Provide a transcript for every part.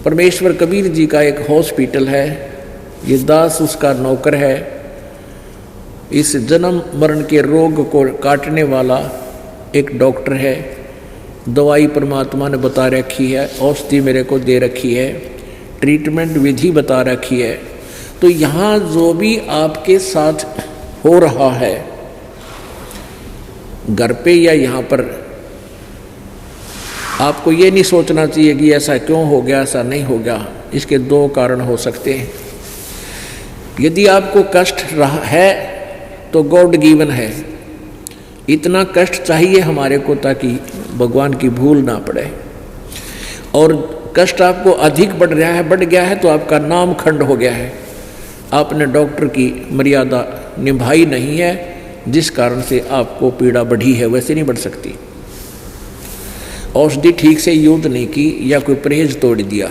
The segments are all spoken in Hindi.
परमेश्वर कबीर जी का एक हॉस्पिटल है, ये दास उसका नौकर है। इस जन्म मरण के रोग को काटने वाला एक डॉक्टर है। दवाई परमात्मा ने बता रखी है, औषधि मेरे को दे रखी है, ट्रीटमेंट विधि बता रखी है। तो यहाँ जो भी आपके साथ हो रहा है घर पे या यहाँ पर, आपको ये नहीं सोचना चाहिए कि ऐसा क्यों हो गया, ऐसा नहीं हो गया। इसके दो कारण हो सकते हैं। यदि आपको कष्ट रहा है तो गॉड गिवन है, इतना कष्ट चाहिए हमारे को ताकि भगवान की भूल ना पड़े। और कष्ट आपको अधिक बढ़ रहा है, बढ़ गया है, तो आपका नाम खंड हो गया है, आपने डॉक्टर की मर्यादा निभाई नहीं है, जिस कारण से आपको पीड़ा बढ़ी है। वैसे नहीं बढ़ सकती। औषधि ठीक से यूज नहीं की या कोई परहेज तोड़ दिया।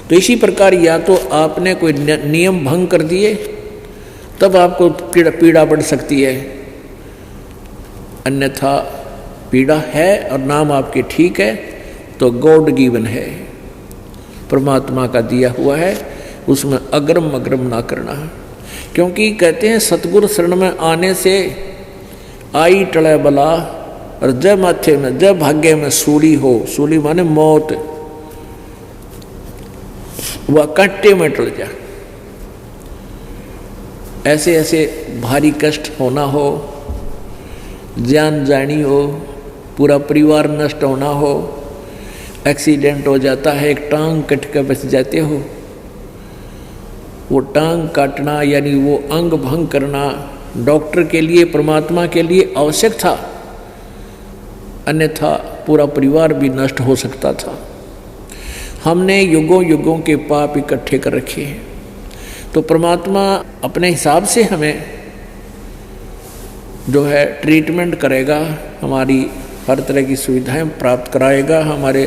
तो इसी प्रकार या तो आपने कोई नियम भंग कर दिए तब आपको पीड़ा बढ़ सकती है, अन्यथा पीड़ा है और नाम आपके ठीक है तो गॉड गिवन है, परमात्मा का दिया हुआ है, उसमें अग्रम अग्रम ना करना। क्योंकि कहते हैं सतगुरु शरण में आने से आई टले बला, और जब माथे में जब भाग्य में सूली हो, सूली माने मौत, वह कांटे में टल जा। ऐसे ऐसे भारी कष्ट होना हो, जान जानी हो, पूरा परिवार नष्ट होना हो, एक्सीडेंट हो जाता है, एक टांग कट कर बच जाते हो, वो टांग काटना यानी वो अंग भंग करना डॉक्टर के लिए, परमात्मा के लिए आवश्यक था, अन्यथा पूरा परिवार भी नष्ट हो सकता था। हमने युगों युगों के पाप इकट्ठे कर रखे हैं, तो परमात्मा अपने हिसाब से हमें जो है ट्रीटमेंट करेगा, हमारी हर तरह की सुविधाएं प्राप्त कराएगा, हमारे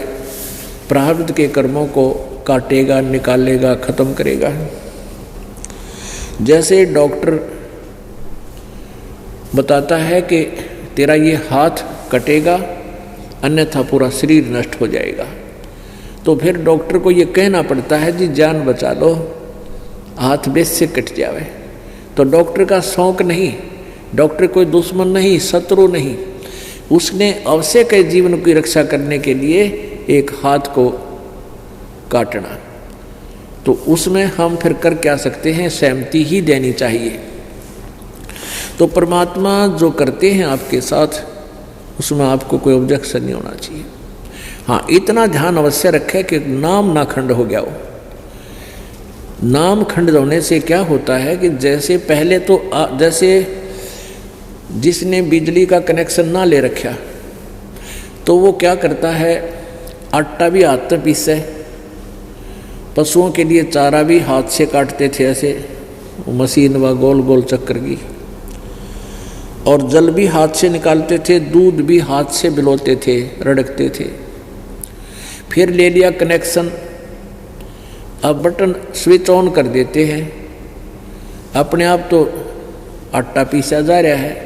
प्रारब्ध के कर्मों को काटेगा, निकालेगा, खत्म करेगा। जैसे डॉक्टर बताता है कि तेरा ये हाथ कटेगा अन्यथा पूरा शरीर नष्ट हो जाएगा, तो फिर डॉक्टर को ये कहना पड़ता है जी जान बचा लो, हाथ बेस से कट जावे। तो डॉक्टर का शौक नहीं, डॉक्टर कोई दुश्मन नहीं, शत्रु नहीं, उसने आवश्यक है जीवन की रक्षा करने के लिए एक हाथ को काटना। तो उसमें हम फिर कर क्या सकते हैं, सहमति ही देनी चाहिए। तो परमात्मा जो करते हैं आपके साथ, उसमें आपको कोई ऑब्जेक्शन नहीं होना चाहिए। हाँ, इतना ध्यान अवश्य रखें कि नाम ना खंड हो गया हो। नाम खंड होने से क्या होता है कि जैसे पहले तो जैसे जिसने बिजली का कनेक्शन ना ले रखा तो वो क्या करता है, आटा भी हाथ से पीसे, पशुओं के लिए चारा भी हाथ से काटते थे, ऐसे मशीन व गोल गोल चक्कर की, और जल भी हाथ से निकालते थे, दूध भी हाथ से बिलोते थे, रड़कते थे। फिर ले लिया कनेक्शन, अब बटन स्विच ऑन कर देते हैं, अपने आप तो आटा पीसा जा रहा है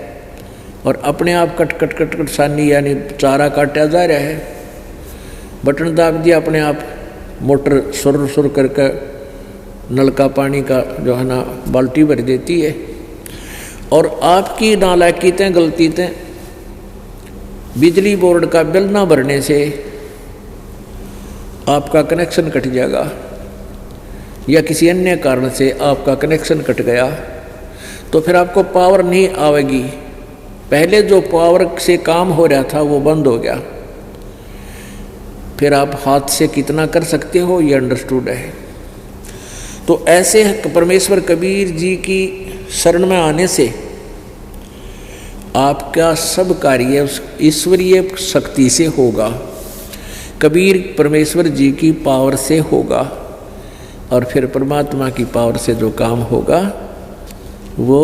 और अपने आप कट कट कट कट सानी यानी चारा काटा जा रहा है। बटन दाब दिया, अपने आप मोटर सुर सुर करके नल का पानी का जो है ना बाल्टी भर देती है। और आपकी नालायकीतें गलतीतें, बिजली बोर्ड का बिल ना भरने से आपका कनेक्शन कट जाएगा, या किसी अन्य कारण से आपका कनेक्शन कट गया तो फिर आपको पावर नहीं आएगी। पहले जो पावर से काम हो रहा था वो बंद हो गया, फिर आप हाथ से कितना कर सकते हो ये अंडरस्टूड है। तो ऐसे परमेश्वर कबीर जी की शरण में आने से आपका सब कार्य उस ईश्वरीय शक्ति से होगा, कबीर परमेश्वर जी की पावर से होगा, और फिर परमात्मा की पावर से जो काम होगा वो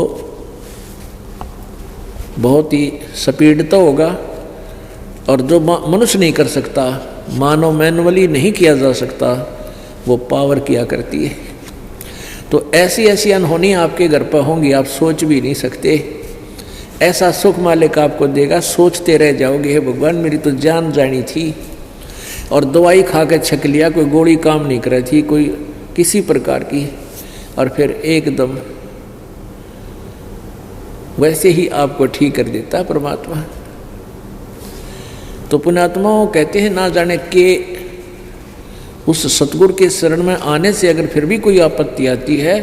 बहुत ही स्पीड तो होगा। और जो मनुष्य नहीं कर सकता, मानव मैनुअली नहीं किया जा सकता, वो पावर किया करती है। तो ऐसी ऐसी अनहोनी आपके घर पर होंगी, आप सोच भी नहीं सकते। ऐसा सुख मालिक आपको देगा, सोचते रह जाओगे, हे भगवान मेरी तो जान जानी थी, और दवाई खा के छक लिया, कोई गोली काम नहीं कर रही थी, कोई किसी प्रकार की, और फिर एकदम वैसे ही आपको ठीक कर देता है परमात्मा। तो पुण्यात्माओं कहते हैं ना जाने के उस सतगुरु के शरण में आने से अगर फिर भी कोई आपत्ति आती है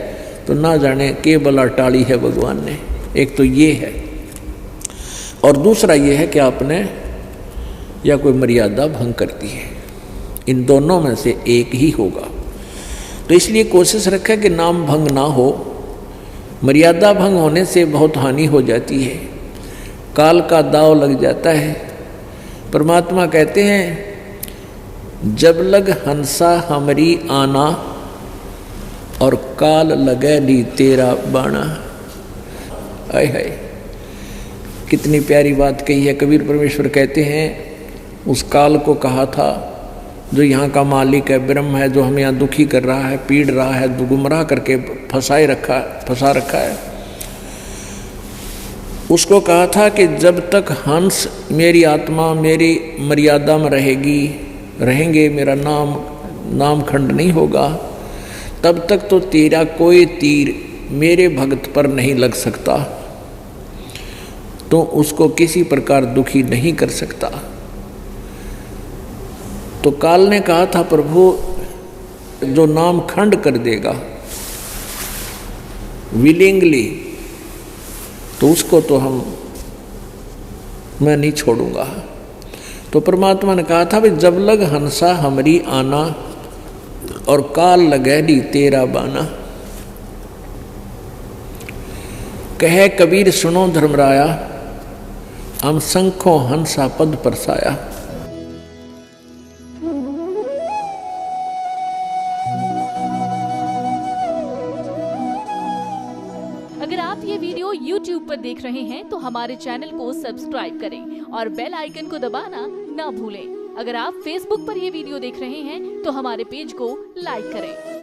तो ना जाने के बला टाली है भगवान ने। एक तो ये है, और दूसरा ये है कि आपने या कोई मर्यादा भंग कर दी है। इन दोनों में से एक ही होगा। तो इसलिए कोशिश रखें कि नाम भंग ना हो। मर्यादा भंग होने से बहुत हानि हो जाती है, काल का दाव लग जाता है। परमात्मा कहते हैं जब लग हंसा हमरी आना और काल लगे नी तेरा बाणा। आय हाय, कितनी प्यारी बात कही है। कबीर परमेश्वर कहते हैं उस काल को कहा था जो यहाँ का मालिक है, ब्रह्म है, जो हमें यहाँ दुखी कर रहा है, पीड़ रहा है, गुमराह करके फंसा रखा है, उसको कहा था कि जब तक हंस मेरी आत्मा मेरी मर्यादा में रहेंगे, मेरा नाम खंड नहीं होगा, तब तक तो तेरा कोई तीर मेरे भक्त पर नहीं लग सकता, तो उसको किसी प्रकार दुखी नहीं कर सकता। तो काल ने कहा था प्रभु जो नाम खंड कर देगा विलिंगली, तो उसको तो मैं नहीं छोड़ूंगा। तो परमात्मा ने कहा था भी जब लग हंसा हमरी आना और काल लगे नी तेरा बाना। कहे कबीर सुनो धर्मराया, हम शंखों हंसा पद परसाया। अगर आप ये वीडियो YouTube पर देख रहे हैं तो हमारे चैनल को सब्सक्राइब करें और बेल आइकन को दबाना ना भूलें। अगर आप Facebook पर ये वीडियो देख रहे हैं तो हमारे पेज को लाइक करें।